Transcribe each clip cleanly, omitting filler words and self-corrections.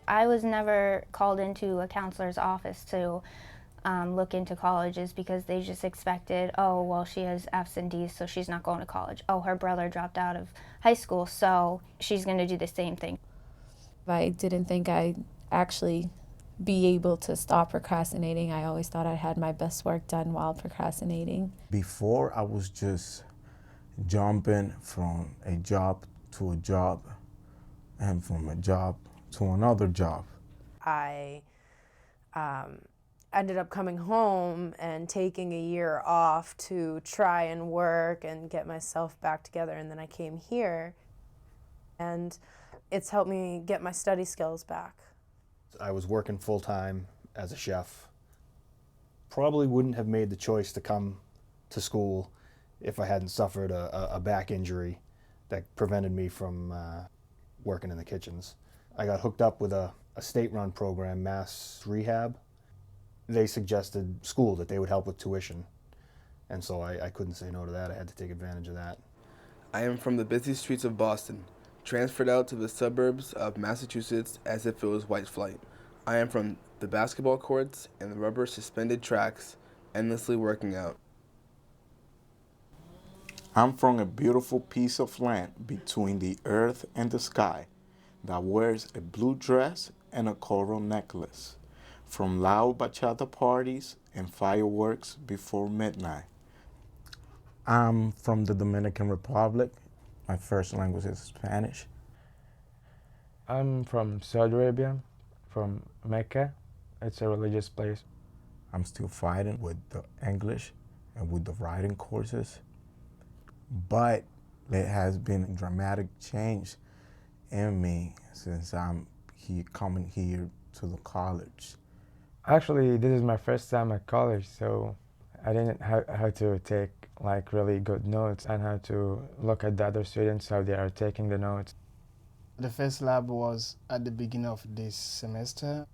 I was never called into a counselor's office to look into colleges because they just expected, oh, well, she has F's and D's, so she's not going to college. Oh, her brother dropped out of high school, so she's going to do the same thing. I didn't think I'd actually be able to stop procrastinating. I always thought I had my best work done while procrastinating. Before, I was just jumping from a job to a job and from a job to another job. I ended up coming home and taking a year off to try and work and get myself back together, and then I came here and it's helped me get my study skills back. I was working full-time as a chef. Probably wouldn't have made the choice to come to school if I hadn't suffered a back injury that prevented me from working in the kitchens. I got hooked up with a state-run program, Mass Rehab. They suggested school, that they would help with tuition. And so I couldn't say no to that. I had to take advantage of that. I am from the busy streets of Boston, transferred out to the suburbs of Massachusetts as if it was white flight. I am from the basketball courts and the rubber suspended tracks, endlessly working out. I'm from a beautiful piece of land between the earth and the sky that wears a blue dress and a coral necklace, from loud bachata parties and fireworks before midnight. I'm from the Dominican Republic. My first language is Spanish. I'm from Saudi Arabia, from Mecca. It's a religious place. I'm still fighting with the English and with the writing courses, but there has been a dramatic change in me since I'm coming here to the college. Actually, this is my first time at college, so I didn't know how to take like really good notes and how to look at the other students, how they are taking the notes. The first lab was at the beginning of this semester.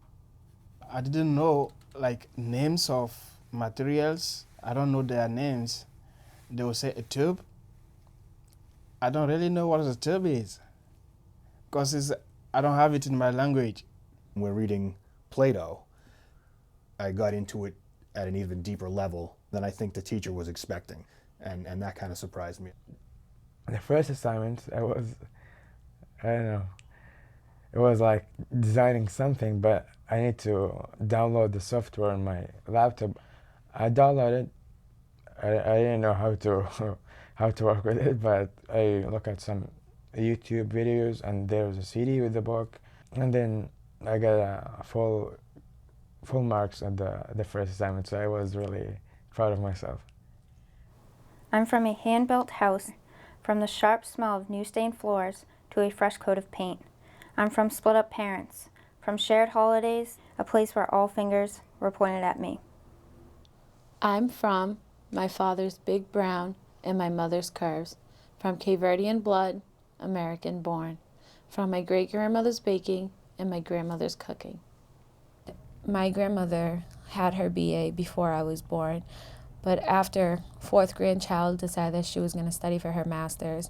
I didn't know like names of materials. I don't know their names. They will say a tube. I don't really know what a tube is because I don't have it in my language. We're reading Plato. I got into it at an even deeper level than I think the teacher was expecting, and that kind of surprised me. The first assignment, I don't know, it was like designing something, but I need to download the software on my laptop. I downloaded it. I didn't know how to how to work with it, but I looked at some YouTube videos, and there was a CD with the book, and then I got a full marks on the first assignment, so I was really proud of myself. I'm from a hand-built house, from the sharp smell of new-stained floors to a fresh coat of paint. I'm from split-up parents, from shared holidays, a place where all fingers were pointed at me. I'm from my father's big brown and my mother's curves, from Cape Verdean blood, American born, from my great-grandmother's baking and my grandmother's cooking. My grandmother had her BA before I was born, but after fourth grandchild decided that she was going to study for her master's,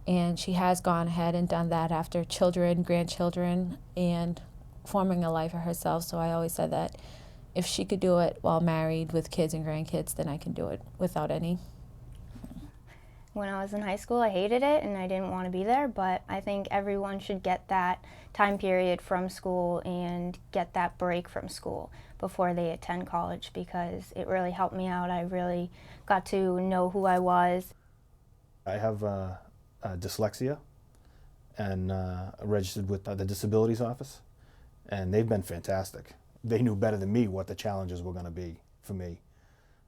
and she has gone ahead and done that after children, grandchildren, and forming a life for herself. So I always said that if she could do it while married with kids and grandkids, then I can do it without any. When I was in high school, I hated it and I didn't want to be there, but I think everyone should get that time period from school and get that break from school before they attend college, because it really helped me out. I really got to know who I was. I have dyslexia and registered with the Disabilities Office, and they've been fantastic. They knew better than me what the challenges were going to be for me,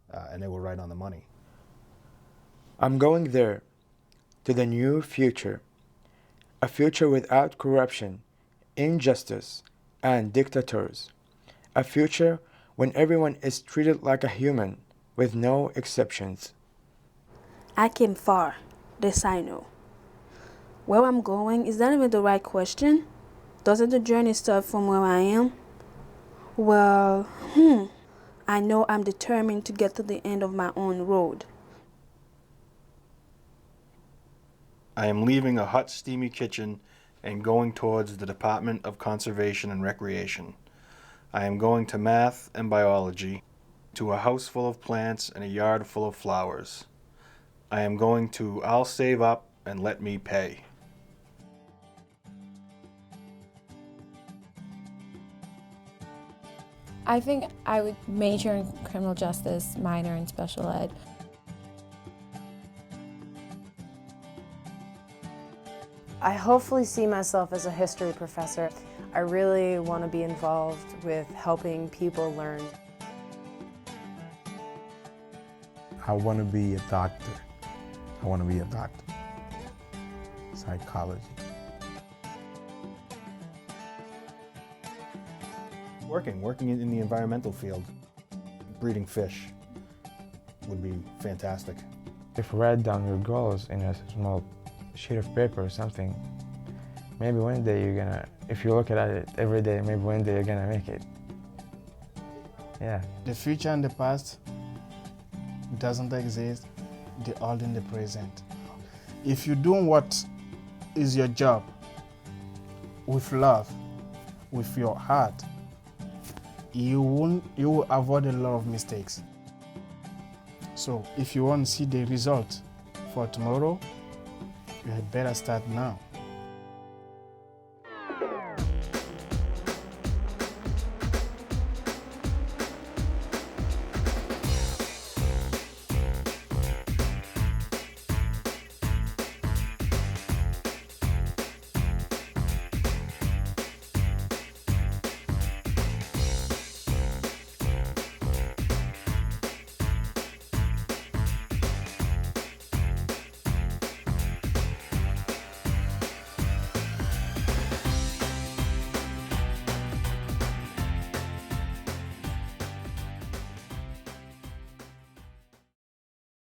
and they were right on the money. I'm going there, to the new future, a future without corruption, injustice, and dictators, a future when everyone is treated like a human, with no exceptions. I came far, this I know. Where I'm going, is that even the right question? Doesn't the journey start from where I am? Well, I know I'm determined to get to the end of my own road. I am leaving a hot, steamy kitchen and going towards the Department of Conservation and Recreation. I am going to math and biology, to a house full of plants and a yard full of flowers. I am going to I'll Save Up and Let Me Pay. I think I would major in criminal justice, minor in special ed. I hopefully see myself as a history professor. I really want to be involved with helping people learn. I want to be a doctor. I want to be a doctor. Psychology. Working in the environmental field, breeding fish would be fantastic. If you write down your goals in a small sheet of paper or something, maybe one day you're gonna, if you look at it every day, maybe one day you're gonna make it. Yeah. The future and the past doesn't exist, they're all in the present. If you're doing what is your job with love, with your heart, you will avoid a lot of mistakes. So if you want to see the result for tomorrow, you had better start now.